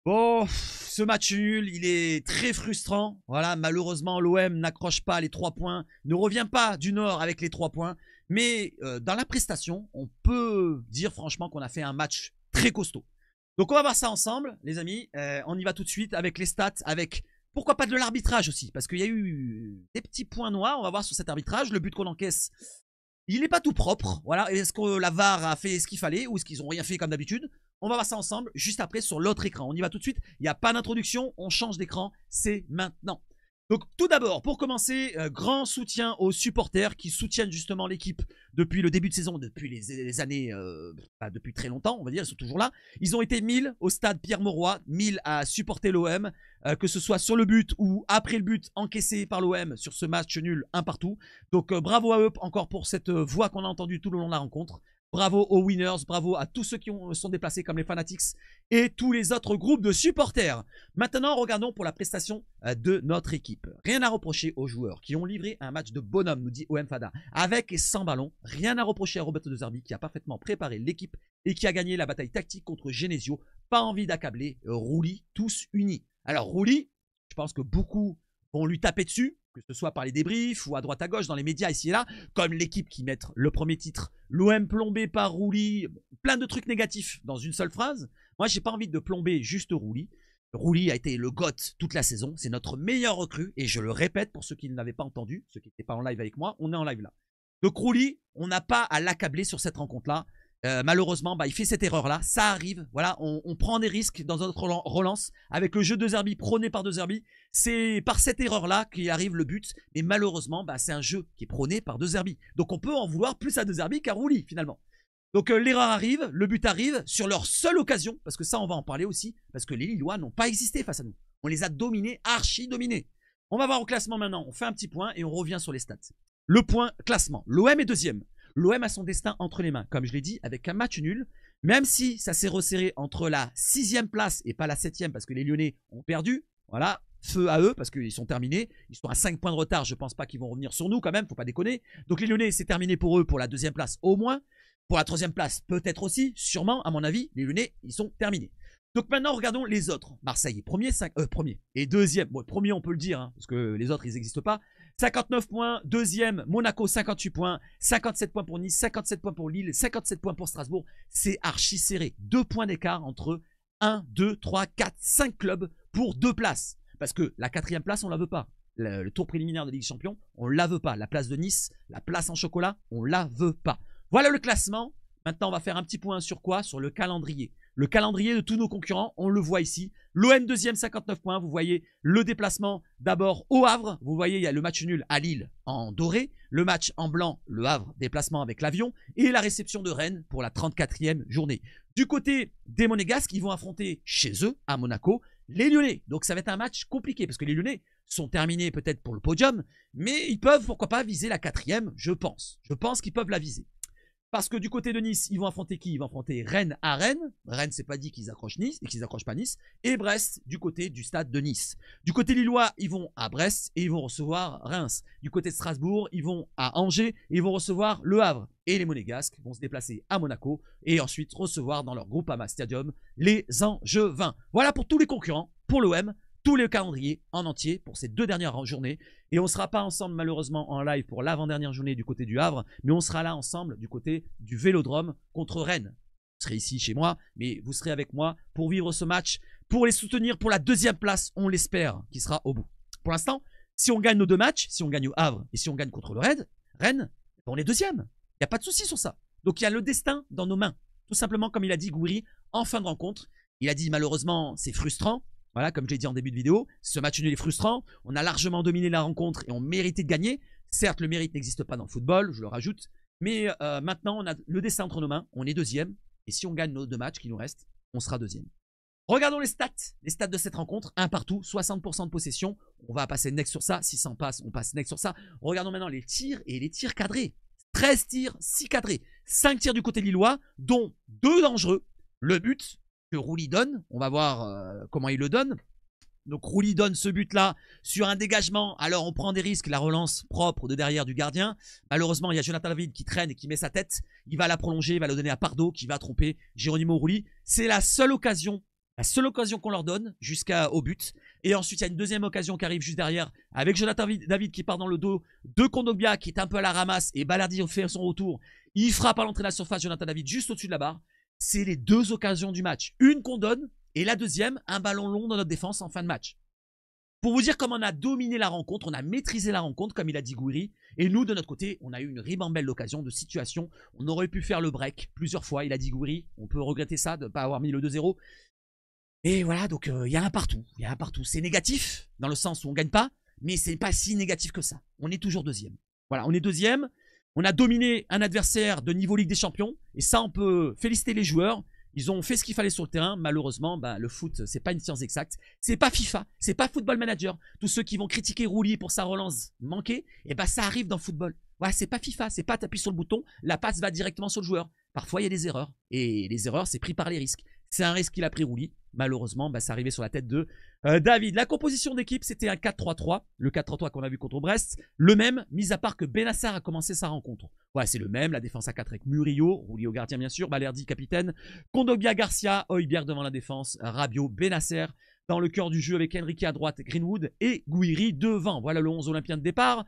Bon, ce match nul, il est très frustrant. Voilà, malheureusement, l'OM n'accroche pas les 3 points, ne revient pas du Nord avec les 3 points. Mais dans la prestation, on peut dire franchement qu'on a fait un match très costaud. Donc on va voir ça ensemble, les amis. On y va tout de suite avec les stats, avec pourquoi pas de l'arbitrage aussi, parce qu'il y a eu des petits points noirs. On va voir sur cet arbitrage. Le but qu'on encaisse, il n'est pas tout propre. Voilà. Est-ce que la VAR a fait ce qu'il fallait ou est-ce qu'ils n'ont rien fait comme d'habitude? On va voir ça ensemble juste après sur l'autre écran. On y va tout de suite. Il n'y a pas d'introduction. On change d'écran. C'est maintenant. Donc tout d'abord, pour commencer, grand soutien aux supporters qui soutiennent justement l'équipe depuis le début de saison, depuis les années, depuis très longtemps, on va dire, ils sont toujours là. Ils ont été 1000 au stade Pierre-Mauroy, 1000 à supporter l'OM, que ce soit sur le but ou après le but encaissé par l'OM sur ce match nul un partout. Donc bravo à eux encore pour cette voix qu'on a entendue tout le long de la rencontre. Bravo aux winners, bravo à tous ceux qui sont déplacés comme les Fanatics et tous les autres groupes de supporters. Maintenant, regardons pour la prestation de notre équipe. Rien à reprocher aux joueurs qui ont livré un match de bonhomme, nous dit OM Fada, avec et sans ballon. Rien à reprocher à Roberto De Zerbi qui a parfaitement préparé l'équipe et qui a gagné la bataille tactique contre Genesio. Pas envie d'accabler Rouli, tous unis. Alors Rouli, je pense que beaucoup vont lui taper dessus, que ce soit par les débriefs ou à droite à gauche dans les médias ici et là, comme l'équipe qui met le premier titre, l'OM plombé par Rouli, plein de trucs négatifs dans une seule phrase. Moi, j'ai pas envie de plomber juste Rouli. Rouli a été le GOAT toute la saison, c'est notre meilleur recrue, et je le répète pour ceux qui ne l'avaient pas entendu, ceux qui n'étaient pas en live avec moi, on est en live là. Donc Rouli, on n'a pas à l'accabler sur cette rencontre-là. Malheureusement, il fait cette erreur-là. Ça arrive. Voilà, on prend des risques dans notre relance avec le jeu de Zerbi prôné par De Zerbi. C'est par cette erreur-là qu'il arrive le but. Mais malheureusement, c'est un jeu qui est prôné par De Zerbi. Donc on peut en vouloir plus à De Zerbi qu'à Rouli finalement. Donc l'erreur arrive, le but arrive sur leur seule occasion, parce que ça on va en parler aussi, parce que les Lillois n'ont pas existé face à nous. On les a dominés, archi dominés. On va voir au classement maintenant. On fait un petit point et on revient sur les stats. Le point classement. L'OM est deuxième. L'OM a son destin entre les mains, comme je l'ai dit, avec un match nul. Même si ça s'est resserré entre la 6e place et pas la 7e, parce que les Lyonnais ont perdu. Voilà, feu à eux, parce qu'ils sont terminés. Ils sont à 5 points de retard. Je ne pense pas qu'ils vont revenir sur nous quand même, faut pas déconner. Donc les Lyonnais, c'est terminé pour eux pour la 2e place au moins. Pour la 3e place, peut-être aussi, sûrement, à mon avis, les Lyonnais, ils sont terminés. Donc maintenant, regardons les autres. Marseille est premier, premier. Et deuxième, bon, premier on peut le dire, hein, parce que les autres, ils n'existent pas. 59 points, deuxième, Monaco, 58 points, 57 points pour Nice, 57 points pour Lille, 57 points pour Strasbourg. C'est archi serré. 2 points d'écart entre 1, 2, 3, 4, 5 clubs pour 2 places. Parce que la 4e place, on ne la veut pas. Le tour préliminaire de Ligue des Champions, on ne la veut pas. La place de Nice, la place en chocolat, on ne la veut pas. Voilà le classement. Maintenant, on va faire un petit point sur quoi? Sur le calendrier. Le calendrier de tous nos concurrents, on le voit ici. L'OM deuxième, 59 points. Vous voyez le déplacement d'abord au Havre. Vous voyez, il y a le match nul à Lille en doré. Le match en blanc, le Havre, déplacement avec l'avion. Et la réception de Rennes pour la 34e journée. Du côté des Monégasques, ils vont affronter chez eux, à Monaco, les Lyonnais. Donc ça va être un match compliqué parce que les Lyonnais sont terminés peut-être pour le podium. Mais ils peuvent, pourquoi pas, viser la 4e, je pense. Je pense qu'ils peuvent la viser. Parce que du côté de Nice, ils vont affronter qui? Ils vont affronter Rennes à Rennes. Rennes, c'est pas dit qu'ils accrochent Nice et qu'ils n'accrochent pas Nice. Et Brest, du côté du stade de Nice. Du côté lillois, ils vont à Brest et ils vont recevoir Reims. Du côté de Strasbourg, ils vont à Angers et ils vont recevoir Le Havre. Et les Monégasques vont se déplacer à Monaco et ensuite recevoir dans leur Groupama Stadium les Angevins. Voilà pour tous les concurrents, pour l'OM. Tous les calendriers en entier pour ces 2 dernières journées. Et on ne sera pas ensemble malheureusement en live pour l'avant-dernière journée du côté du Havre, mais on sera là ensemble du côté du Vélodrome contre Rennes. Vous serez ici chez moi, mais vous serez avec moi pour vivre ce match, pour les soutenir pour la 2e place, on l'espère, qui sera au bout. Pour l'instant, si on gagne nos 2 matchs, si on gagne au Havre et si on gagne contre le Rennes, on est 2e. Il n'y a pas de souci sur ça. Donc il y a le destin dans nos mains. Tout simplement comme il a dit Gouiri en fin de rencontre. Il a dit malheureusement c'est frustrant. Voilà, comme j'ai dit en début de vidéo, ce match nul est frustrant. On a largement dominé la rencontre et on méritait de gagner. Certes, le mérite n'existe pas dans le football, je le rajoute. Mais maintenant, on a le destin entre nos mains. On est 2e. Et si on gagne nos 2 matchs qui nous restent, on sera 2e. Regardons les stats. Les stats de cette rencontre. 1 partout, 60% de possession. On va passer next sur ça. Si ça en passe, on passe next sur ça. Regardons maintenant les tirs et les tirs cadrés. 13 tirs, 6 cadrés. 5 tirs du côté lillois, dont 2 dangereux. Le but que Rouli donne, on va voir comment il le donne. Donc Rouli donne ce but-là sur un dégagement. Alors on prend des risques, la relance propre de derrière du gardien. Malheureusement, il y a Jonathan David qui traîne et qui met sa tête. Il va la prolonger, il va le donner à Pardo qui va tromper Geronimo Rouli. C'est la seule occasion La seule occasion qu'on leur donne jusqu'au but. Et ensuite, il y a une deuxième occasion qui arrive juste derrière avec Jonathan David qui part dans le dos de Kondogbia qui est un peu à la ramasse et Balerdi fait son retour. Il frappe à l'entrée de la surface, Jonathan David juste au-dessus de la barre. C'est les deux occasions du match. Une qu'on donne et la deuxième, un ballon long dans notre défense en fin de match. Pour vous dire comment on a dominé la rencontre, on a maîtrisé la rencontre, comme il a dit Gouiri. Et nous, de notre côté, on a eu une ribambelle d'occasions, de situations. On aurait pu faire le break plusieurs fois, il a dit Gouiri. On peut regretter ça, de ne pas avoir mis le 2-0. Et voilà, donc il y a un partout. Il y a un partout. C'est négatif, dans le sens où on ne gagne pas, mais c'est pas si négatif que ça. On est toujours deuxième. Voilà, on est deuxième. On a dominé un adversaire de niveau Ligue des Champions. Et ça, on peut féliciter les joueurs. Ils ont fait ce qu'il fallait sur le terrain. Malheureusement, le foot, c'est pas une science exacte. C'est pas FIFA, c'est pas Football Manager. Tous ceux qui vont critiquer Rouli pour sa relance manquée, ça arrive dans le football. Ouais, c'est pas FIFA, c'est pas t'appuies sur le bouton, la passe va directement sur le joueur. Parfois, il y a des erreurs. Et les erreurs, c'est pris par les risques. C'est un risque qu'il a pris Rouli. Malheureusement, c'est arrivé sur la tête de David. La composition d'équipe, c'était un 4-3-3. Le 4-3-3 qu'on a vu contre Brest. Le même, mis à part que Benassar a commencé sa rencontre. Ouais, c'est le même. La défense à 4 avec Murillo, Rouli au gardien bien sûr, Balerdi capitaine, Kondogbia, Garcia, Højbjerg devant la défense, Rabiot, Benasser dans le cœur du jeu avec Henrique à droite, Greenwood et Gouiri devant. Voilà le 11 olympien de départ.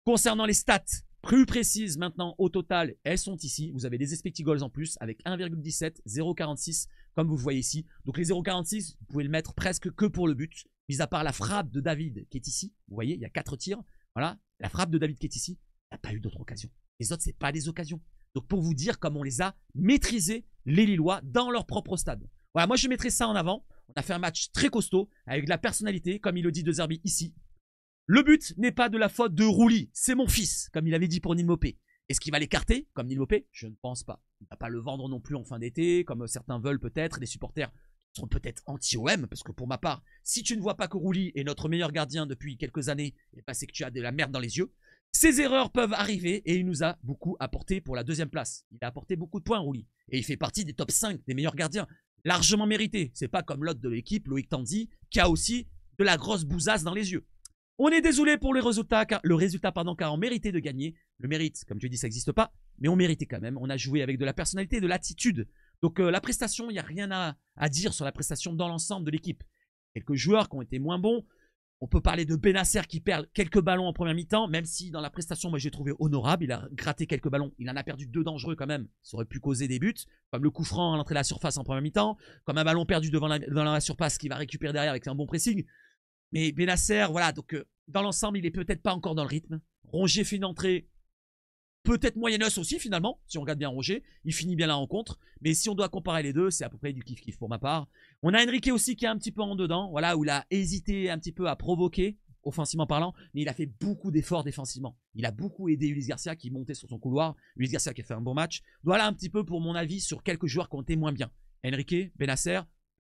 Concernant les stats plus précises maintenant au total, elles sont ici. Vous avez des expected goals en plus avec 1,17, 0,46 comme vous le voyez ici. Donc les 0,46, vous pouvez le mettre presque que pour le but. Mis à part la frappe de David qui est ici. Vous voyez, il y a 4 tirs. Voilà, la frappe de David qui est ici. Il n'y a pas eu d'autres occasions. Les autres, ce n'est pas des occasions. Donc pour vous dire comme on les a maîtrisés, les Lillois, dans leur propre stade. Voilà, moi je mettrais ça en avant. On a fait un match très costaud, avec de la personnalité, comme il le dit de Zerbi ici. Le but n'est pas de la faute de Rouli, c'est mon fils, comme il avait dit pour Neil Maupay. Est-ce qu'il va l'écarter, comme Neil Maupay? Je ne pense pas. Il ne va pas le vendre non plus en fin d'été, comme certains veulent peut-être. Les supporters sont peut-être anti-OM, parce que pour ma part, si tu ne vois pas que Rouli est notre meilleur gardien depuis quelques années, c'est que tu as de la merde dans les yeux. Ces erreurs peuvent arriver et il nous a beaucoup apporté pour la deuxième place. Il a apporté beaucoup de points, Rouli. Et il fait partie des top 5 des meilleurs gardiens. Largement mérité. C'est pas comme l'autre de l'équipe, Loïc Tanzi, qui a aussi de la grosse bousasse dans les yeux. On est désolé pour le résultat, car on méritait de gagner. Le mérite, comme tu dis, ça n'existe pas, mais on méritait quand même. On a joué avec de la personnalité, de l'attitude. Donc la prestation, il n'y a rien à dire sur la prestation dans l'ensemble de l'équipe. Quelques joueurs qui ont été moins bons. On peut parler de Benasser qui perd quelques ballons en première mi-temps, même si dans la prestation, moi j'ai trouvé honorable. Il a gratté quelques ballons. Il en a perdu 2 dangereux quand même. Ça aurait pu causer des buts, comme le coup franc à l'entrée de la surface en première mi-temps, comme un ballon perdu devant la surface qui va récupérer derrière avec un bon pressing. Mais Benasser, voilà, donc dans l'ensemble, il est peut-être pas encore dans le rythme. Rongier fait une entrée peut-être moyenneuse aussi finalement, si on regarde bien Rongier. Il finit bien la rencontre. Mais si on doit comparer les deux, c'est à peu près du kiff-kiff pour ma part. On a Henrique aussi qui est un petit peu en dedans, voilà, où il a hésité un petit peu à provoquer, offensivement parlant, mais il a fait beaucoup d'efforts défensivement. Il a beaucoup aidé Ulysse Garcia qui montait sur son couloir. Ulysse Garcia qui a fait un bon match. Voilà un petit peu pour mon avis sur quelques joueurs qui ont été moins bien. Henrique, Benasser,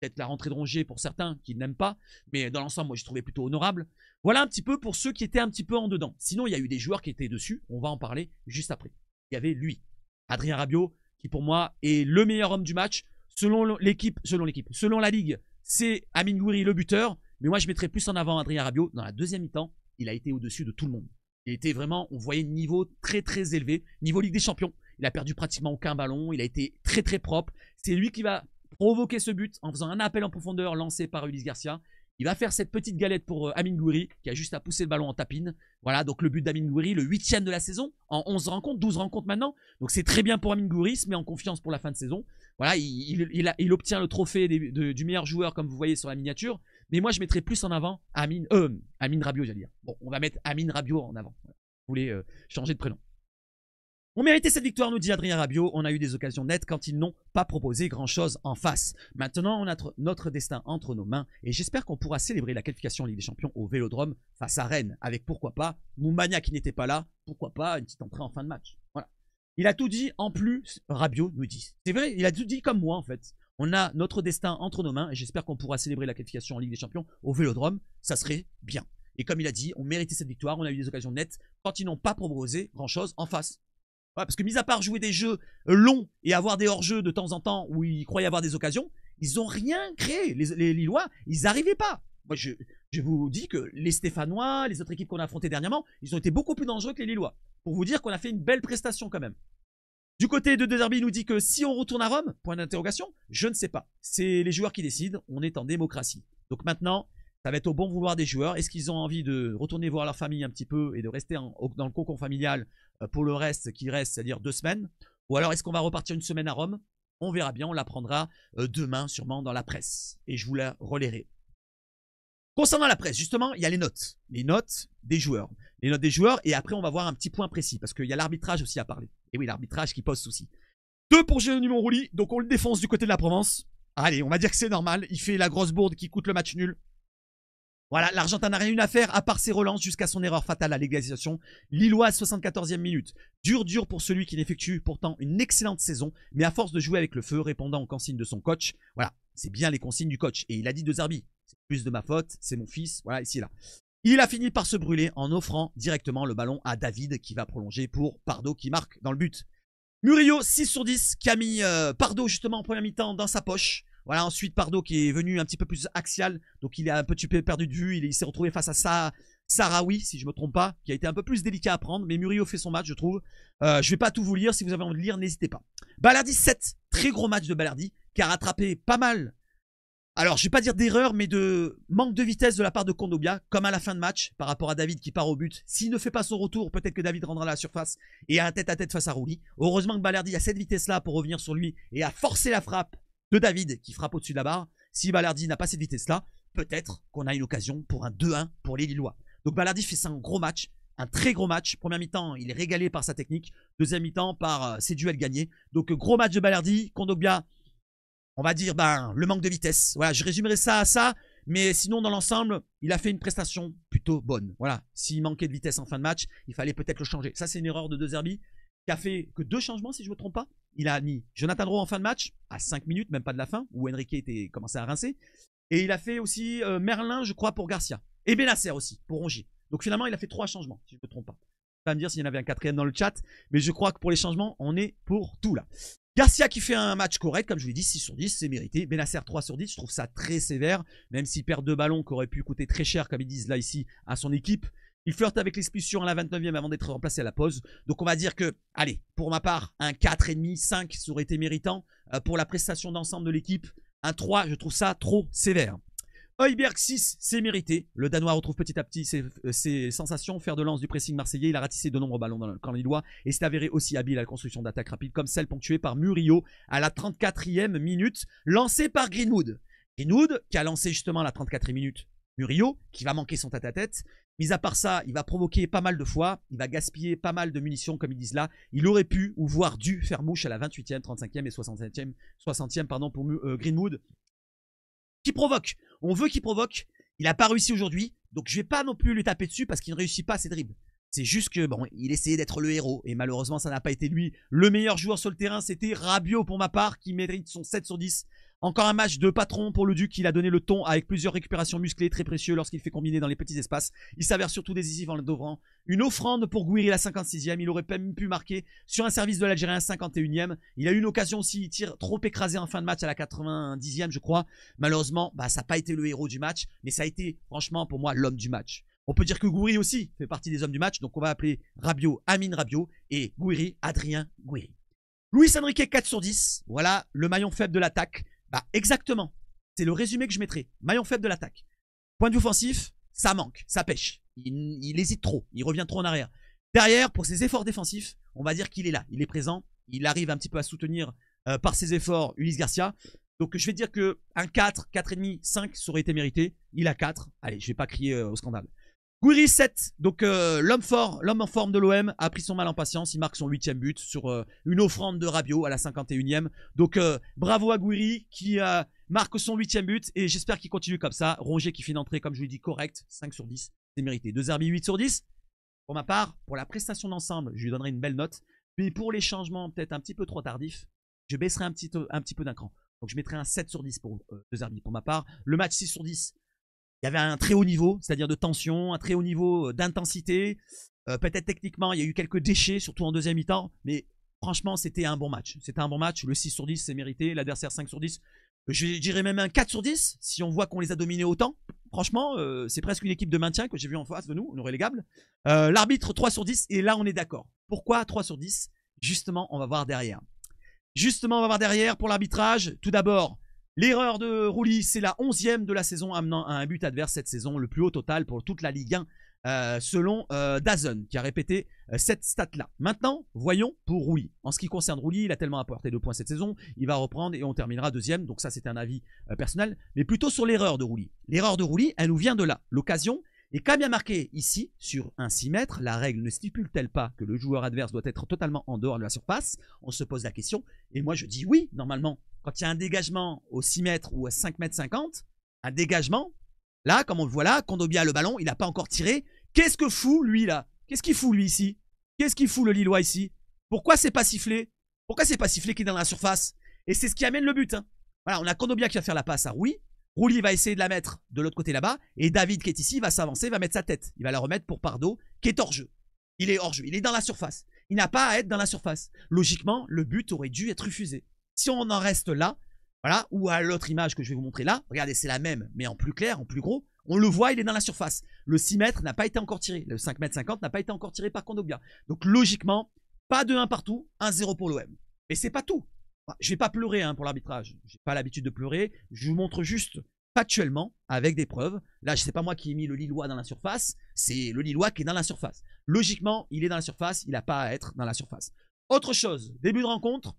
peut-être la rentrée de Rongier pour certains qui n'aiment pas, mais dans l'ensemble, moi, j'ai trouvé plutôt honorable. Voilà un petit peu pour ceux qui étaient un petit peu en dedans. Sinon, il y a eu des joueurs qui étaient dessus. On va en parler juste après. Il y avait lui, Adrien Rabiot, qui pour moi est le meilleur homme du match. Selon la Ligue, c'est Amine Gouiri le buteur. Mais moi, je mettrais plus en avant Adrien Rabiot. Dans la deuxième mi-temps, il a été au-dessus de tout le monde. Il était vraiment, on voyait un niveau très très élevé. Niveau Ligue des Champions, il a perdu pratiquement aucun ballon. Il a été très très propre. C'est lui qui va provoquer ce but en faisant un appel en profondeur lancé par Ulysse Garcia. Il va faire cette petite galette pour Amine Gouiri qui a juste à pousser le ballon en tapine. Voilà, donc le but d'Amine Gouiri, le 8e de la saison, en 11 rencontres, 12 rencontres maintenant. Donc c'est très bien pour Amine Gouiri, il se met en confiance pour la fin de saison. Voilà, il obtient le trophée du meilleur joueur comme vous voyez sur la miniature. Mais moi je mettrais plus en avant Amine Rabiot, j'allais dire. Bon, on va mettre Amine Rabiot en avant. Voilà. Vous voulez changer de prénom. On méritait cette victoire, nous dit Adrien Rabiot. On a eu des occasions nettes quand ils n'ont pas proposé grand-chose en face. Maintenant, on a notre destin entre nos mains et j'espère qu'on pourra célébrer la qualification en Ligue des Champions au Vélodrome face à Rennes avec pourquoi pas Moumania qui n'était pas là, pourquoi pas une petite entrée en fin de match. Voilà. Il a tout dit en plus, Rabiot nous dit. C'est vrai, il a tout dit comme moi en fait. On a notre destin entre nos mains et j'espère qu'on pourra célébrer la qualification en Ligue des Champions au Vélodrome. Ça serait bien. Et comme il a dit, on méritait cette victoire, on a eu des occasions nettes quand ils n'ont pas proposé grand-chose en face. Ouais, parce que mis à part jouer des jeux longs et avoir des hors-jeux de temps en temps où ils croyaient avoir des occasions, ils n'ont rien créé. Les Lillois, ils n'arrivaient pas. Moi, je vous dis que les Stéphanois, les autres équipes qu'on a affrontées dernièrement, ils ont été beaucoup plus dangereux que les Lillois. Pour vous dire qu'on a fait une belle prestation quand même. Du côté de De Zerbi, il nous dit que si on retourne à Rome, point d'interrogation, je ne sais pas. C'est les joueurs qui décident, on est en démocratie. Donc maintenant, ça va être au bon vouloir des joueurs. Est-ce qu'ils ont envie de retourner voir leur famille un petit peu et de rester dans le cocon familial pour le reste qui reste, c'est-à-dire 2 semaines? Ou alors est-ce qu'on va repartir une semaine à Rome? On verra bien, on l'apprendra demain sûrement dans la presse. Et je vous la relayerai. Concernant la presse, justement, il y a les notes. Les notes des joueurs. Les notes des joueurs, et après on va voir un petit point précis, parce qu'il y a l'arbitrage aussi à parler. Et oui, l'arbitrage qui pose souci. 2 pour Geronimo Rulli, donc on le défonce du côté de la Provence. Allez, on va dire que c'est normal, il fait la grosse bourde qui coûte le match nul. Voilà, l'Argentin n'a rien eu à faire à part ses relances jusqu'à son erreur fatale à l'égalisation. Lilloise, 74e minute. Dur pour celui qui n'effectue pourtant une excellente saison, mais à force de jouer avec le feu, répondant aux consignes de son coach. Voilà, c'est bien les consignes du coach. Et il a dit De Zerbi, c'est plus de ma faute, c'est mon fils, voilà, ici et là. Il a fini par se brûler en offrant directement le ballon à David qui va prolonger pour Pardo qui marque dans le but. Murillo, 6 sur 10, qui a mis Pardo justement en première mi-temps dans sa poche. Voilà, ensuite Pardo qui est venu un petit peu plus axial, donc il a un petit peu perdu de vue, il s'est retrouvé face à Sarawi, si je me trompe pas, qui a été un peu plus délicat à prendre, mais Murillo fait son match, je trouve. Je vais pas tout vous lire, si vous avez envie de lire, n'hésitez pas. Balerdi, 7, très gros match de Balerdi, qui a rattrapé pas mal. Alors, je vais pas dire d'erreur, mais de manque de vitesse de la part de Kondogbia, comme à la fin de match, par rapport à David qui part au but. S'il ne fait pas son retour, peut-être que David rendra à la surface et a un tête-à-tête face à Rulli. Heureusement que Balerdi a cette vitesse-là pour revenir sur lui et a forcé la frappe de David qui frappe au-dessus de la barre. Si Balerdi n'a pas cette vitesse-là, peut-être qu'on a une occasion pour un 2-1 pour les Lillois. Donc Balerdi fait ça un gros match, un très gros match. Première mi-temps, il est régalé par sa technique. Deuxième mi-temps, par ses duels gagnés. Donc gros match de Balerdi. Kondogbia, on va dire le manque de vitesse. Voilà, je résumerai ça à ça. Mais sinon, dans l'ensemble, il a fait une prestation plutôt bonne. Voilà, s'il manquait de vitesse en fin de match, il fallait peut-être le changer. Ça, c'est une erreur de De Zerbi qui a fait que 2 changements, si je ne me trompe pas. Il a mis Jonathan Rowe en fin de match, à 5 minutes, même pas de la fin, où Enrique était commencé à rincer. Et il a fait aussi Merlin, je crois, pour Garcia. Et Benasser aussi, pour Rongier. Donc finalement, il a fait 3 changements, si je ne me trompe pas. Pas me dire s'il y en avait un 4e dans le chat, mais je crois que pour les changements, on est pour tout là. Garcia qui fait un match correct, comme je vous l'ai dit, 6 sur 10, c'est mérité. Benasser 3 sur 10, je trouve ça très sévère, même s'il perd 2 ballons qui auraient pu coûter très cher, comme ils disent là ici, à son équipe. Il flirte avec l'expulsion à la 29e avant d'être remplacé à la pause. Donc on va dire que, allez, pour ma part, un 4,5, 5, ça aurait été méritant. Pour la prestation d'ensemble de l'équipe, un 3, je trouve ça trop sévère. Højbjerg 6, c'est mérité. Le Danois retrouve petit à petit ses sensations. Fer de lance du pressing marseillais. Il a ratissé de nombreux ballons dans le camp lillois et s'est avéré aussi habile à la construction d'attaques rapides comme celle ponctuée par Murillo à la 34e minute, lancée par Greenwood. Greenwood qui a lancé justement à la 34e minute Murillo, qui va manquer son tête-à-tête. Mis à part ça, il va provoquer pas mal de fois. Il va gaspiller pas mal de munitions, comme ils disent là. Il aurait pu ou voire dû faire mouche à la 28e, 35e et 60e pardon, pour Greenwood. Qui provoque. On veut qu'il provoque. Il n'a pas réussi aujourd'hui. Donc je ne vais pas non plus lui taper dessus parce qu'il ne réussit pas ses dribbles. C'est juste que, bon, il essayait d'être le héros. Et malheureusement, ça n'a pas été lui. Le meilleur joueur sur le terrain, c'était Rabiot pour ma part, qui mérite son 7 sur 10. Encore un match de patron pour le Duc. Il a donné le ton avec plusieurs récupérations musclées très précieux lorsqu'il fait combiner dans les petits espaces. Il s'avère surtout décisif en le dovrant. Une offrande pour Gouiri à la 56e. Il aurait même pu marquer sur un service de l'Algérien 51e. Il a eu une occasion aussi. Il tire trop écrasé en fin de match à la 90e, je crois. Malheureusement, ça n'a pas été le héros du match. Mais ça a été, franchement, pour moi, l'homme du match. On peut dire que Gouiri aussi fait partie des hommes du match. Donc on va appeler Rabiot Amine Rabiot et Gouiri Adrien Gouiri. Luis Enrique 4 sur 10. Voilà le maillon faible de l'attaque. Exactement. C'est le résumé que je mettrai. Maillon faible de l'attaque. Point de vue offensif, ça manque, ça pêche. Il hésite trop, il revient trop en arrière. Derrière, pour ses efforts défensifs, on va dire qu'il est là, il est présent. Il arrive un petit peu à soutenir par ses efforts Ulysse Garcia. Donc je vais dire que un 4, 4,5, 5, ça aurait été mérité. Il a 4. Allez, je vais pas crier au scandale. Gouiri 7, donc l'homme fort, l'homme en forme de l'OM a pris son mal en patience, il marque son 8e but sur une offrande de Rabiot à la 51e. Donc bravo à Gouiri qui marque son 8e but et j'espère qu'il continue comme ça. Rongier qui fait une entrée, comme je vous l'ai dit, correct, 5 sur 10, c'est mérité. De Zerbi 8 sur 10. Pour ma part, pour la prestation d'ensemble, je lui donnerai une belle note. Mais pour les changements peut-être un petit peu trop tardifs, je baisserai un petit peu d'un cran. Donc je mettrai un 7 sur 10 pour De Zerbi. Pour ma part, le match 6 sur 10. Il y avait un très haut niveau, c'est-à-dire de tension, un très haut niveau d'intensité. Peut-être techniquement, il y a eu quelques déchets, surtout en deuxième mi-temps. Mais franchement, c'était un bon match. C'était un bon match. Le 6 sur 10, c'est mérité. L'adversaire 5 sur 10. Je dirais même un 4 sur 10, si on voit qu'on les a dominés autant. Franchement, c'est presque une équipe de maintien que j'ai vu en face de nous, nos relégables. L'arbitre 3 sur 10, et là, on est d'accord. Pourquoi 3 sur 10? Justement, on va voir derrière. Justement, on va voir derrière pour l'arbitrage. Tout d'abord, l'erreur de Roulis, c'est la 11e de la saison, amenant à un but adverse cette saison, le plus haut total pour toute la Ligue 1, selon DAZN, qui a répété cette stat-là. Maintenant, voyons pour Roulis. En ce qui concerne Roulis, il a tellement apporté 2 points cette saison, il va reprendre et on terminera 2e. Donc ça, c'était un avis personnel, mais plutôt sur l'erreur de Roulis. L'erreur de Roulis, elle nous vient de là. L'occasion est quand bien marqué ici, sur un 6 mètres. La règle ne stipule-t-elle pas que le joueur adverse doit être totalement en dehors de la surface? On se pose la question. Et moi, je dis oui, normalement. Quand il y a un dégagement au 6 mètres ou à 5 mètres 50, un dégagement, là, comme on le voit là, Kondogbia a le ballon, il n'a pas encore tiré. Qu'est-ce que fout, lui, là? Qu'est-ce qu'il fout, lui, ici? Qu'est-ce qu'il fout, le Lillois, ici? Pourquoi c'est pas sifflé? Pourquoi c'est pas sifflé qui est dans la surface? Et c'est ce qui amène le but. Hein. Voilà, on a Kondogbia qui va faire la passe à Roulis. Roulis va essayer de la mettre de l'autre côté là-bas. Et David qui est ici va s'avancer, va mettre sa tête. Il va la remettre pour Pardo qui est hors jeu. Il est hors jeu. Il est dans la surface. Il n'a pas à être dans la surface. Logiquement, le but aurait dû être refusé. Si on en reste là, voilà, ou à l'autre image que je vais vous montrer là, regardez, c'est la même, mais en plus clair, en plus gros. On le voit, il est dans la surface. Le 6 mètres n'a pas été encore tiré. Le 5 mètres 50 n'a pas été encore tiré par Kondogbia. Donc logiquement, pas de 1 partout, 1-0 pour l'OM. Mais c'est pas tout. Je vais pas pleurer hein, pour l'arbitrage. J'ai pas l'habitude de pleurer. Je vous montre juste factuellement avec des preuves. Là, c'est pas moi qui ai mis le Lillois dans la surface. C'est le Lillois qui est dans la surface. Logiquement, il est dans la surface. Il n'a pas à être dans la surface. Autre chose, début de rencontre,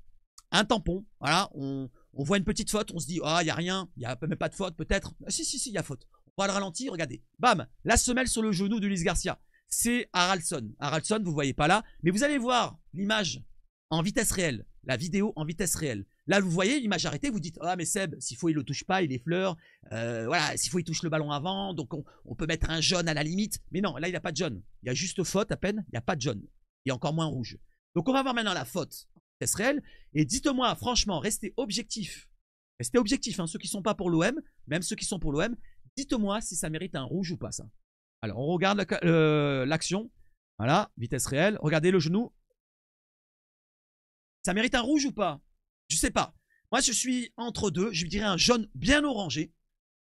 un tampon. Voilà, on voit une petite faute. On se dit, ah, il n'y a rien. Il n'y a même pas de faute peut-être. Ah, si, il y a faute. On va le ralentir. Regardez. Bam, la semelle sur le genou d'Ulysse Garcia. C'est Haraldsson. Haraldsson, vous ne voyez pas là. Mais vous allez voir l'image en vitesse réelle. La vidéo en vitesse réelle. Là, vous voyez l'image arrêtée, vous dites, ah mais Seb, s'il faut il le touche pas, il effleure. Voilà, s'il faut il touche le ballon avant, donc on peut mettre un jaune à la limite. Mais non, là il n'y a pas de jaune. Il y a juste faute à peine, il n'y a pas de jaune. Il y a encore moins rouge. Donc on va voir maintenant la faute en vitesse réelle. Et dites-moi, franchement, restez objectifs. Restez objectifs, hein, ceux qui ne sont pas pour l'OM, même ceux qui sont pour l'OM. Dites-moi si ça mérite un rouge ou pas ça. Alors on regarde l'action. Voilà, vitesse réelle. Regardez le genou. Ça mérite un rouge ou pas? Je sais pas. Moi, je suis entre deux. Je dirais un jaune bien orangé.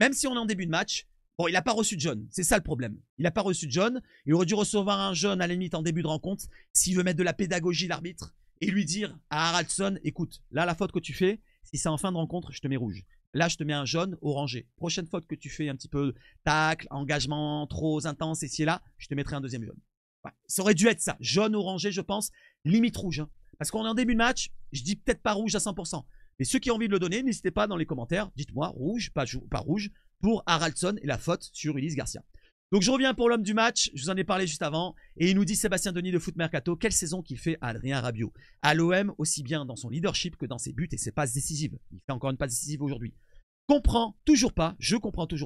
Même si on est en début de match. Bon, il n'a pas reçu de jaune. C'est ça le problème. Il n'a pas reçu de jaune. Il aurait dû recevoir un jaune à la limite en début de rencontre. S'il veut mettre de la pédagogie, l'arbitre. Et lui dire à Haraldsson, écoute, là, la faute que tu fais, si c'est en fin de rencontre, je te mets rouge. Là, je te mets un jaune orangé. Prochaine faute que tu fais un petit peu tacle, engagement trop intense, ici et là, je te mettrai un deuxième jaune. Ouais. Ça aurait dû être ça. Jaune orangé, je pense. Limite rouge. Hein. Parce qu'on est en début de match, je dis peut-être pas rouge à 100%. Mais ceux qui ont envie de le donner, n'hésitez pas dans les commentaires. Dites-moi rouge, pas rouge, pour Haraldsson et la faute sur Ulysse Garcia. Donc je reviens pour l'homme du match, je vous en ai parlé juste avant. Et il nous dit Sébastien Denis de Foot Mercato, quelle saison qu'il fait à Adrien Rabiot. À l'OM, aussi bien dans son leadership que dans ses buts et ses passes décisives. Il fait encore une passe décisive aujourd'hui. Je comprends toujours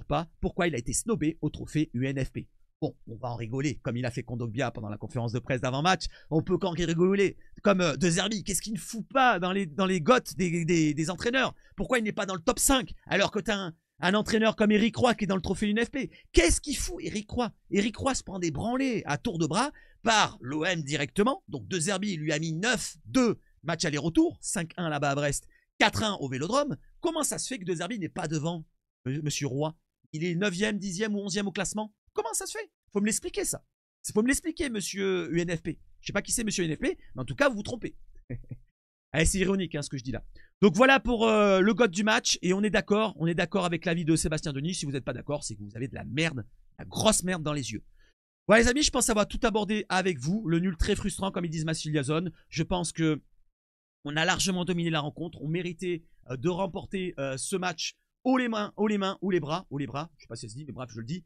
pas pourquoi il a été snobé au trophée UNFP. Bon, on va en rigoler, comme il a fait Kondogbia pendant la conférence de presse d'avant-match. On peut qu'en rigoler. Comme De Zerbi, qu'est-ce qu'il ne fout pas dans les gottes des entraîneurs? Pourquoi il n'est pas dans le top 5 alors que tu as un entraîneur comme Eric Roy qui est dans le trophée UNFP? Qu'est-ce qu'il fout, Eric Roy? Eric Roy se prend des branlées à tour de bras par l'OM directement. Donc De Zerbi lui a mis 9-2 match aller-retour, 5-1 là-bas à Brest, 4-1 au Vélodrome. Comment ça se fait que De Zerbi n'est pas devant Monsieur Roy? Il est 9e, 10e ou 11e au classement. Comment ça se fait? Faut me l'expliquer ça. Faut me l'expliquer, monsieur UNFP. Je sais pas qui c'est, monsieur UNFP, mais en tout cas, vous vous trompez. Allez, c'est ironique hein, ce que je dis là. Donc voilà pour le GOAT du match. Et on est d'accord avec l'avis de Sébastien Denis. Si vous n'êtes pas d'accord, c'est que vous avez de la merde, la grosse merde dans les yeux. Voilà les amis, je pense avoir tout abordé avec vous. Le nul très frustrant, comme ils disent Massiliazone. Je pense que on a largement dominé la rencontre. On méritait de remporter ce match haut les mains, ou les bras. Je sais pas si ça se dit, mais bref, je le dis.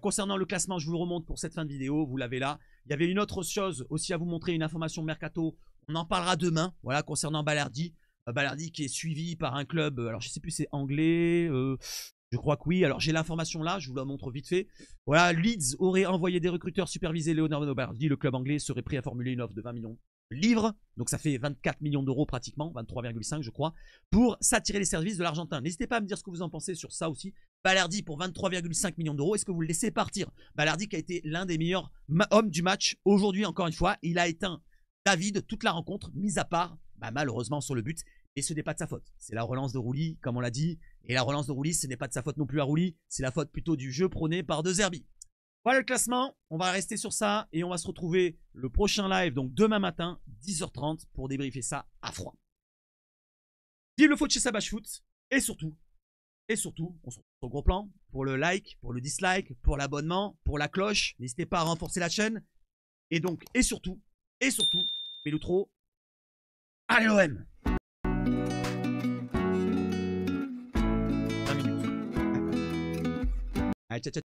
Concernant le classement, je vous le remonte pour cette fin de vidéo, vous l'avez là. Il y avait une autre chose aussi à vous montrer, une information mercato. On en parlera demain, voilà, concernant Balerdi. Balerdi qui est suivi par un club, alors je sais plus c'est anglais, je crois que oui. Alors j'ai l'information là, je vous la montre vite fait. Voilà, Leeds aurait envoyé des recruteurs supervisés. Leonardo Balerdi, le club anglais, serait prêt à formuler une offre de 20 millions de livres. Donc ça fait 24 millions d'euros pratiquement, 23,5 je crois, pour s'attirer les services de l'Argentin. N'hésitez pas à me dire ce que vous en pensez sur ça aussi. Balerdi pour 23,5 millions d'euros, est-ce que vous le laissez partir? Balerdi qui a été l'un des meilleurs hommes du match aujourd'hui encore une fois. Il a éteint David toute la rencontre, mis à part malheureusement sur le but. Et ce n'est pas de sa faute. C'est la relance de Roulis, comme on l'a dit. Et la relance de Roulis, ce n'est pas de sa faute non plus à Roulis. C'est la faute plutôt du jeu prôné par De Zerbi. Voilà le classement. On va rester sur ça et on va se retrouver le prochain live, donc demain matin, 10h30, pour débriefer ça à froid. Vive le foot chez Sabache Foot. Et surtout, on se retrouve au gros plan pour le like, pour le dislike, pour l'abonnement, pour la cloche. N'hésitez pas à renforcer la chaîne. Et donc, et surtout, mais l'outro, allez l'OM! 20 minutes. Allez, ciao, ciao.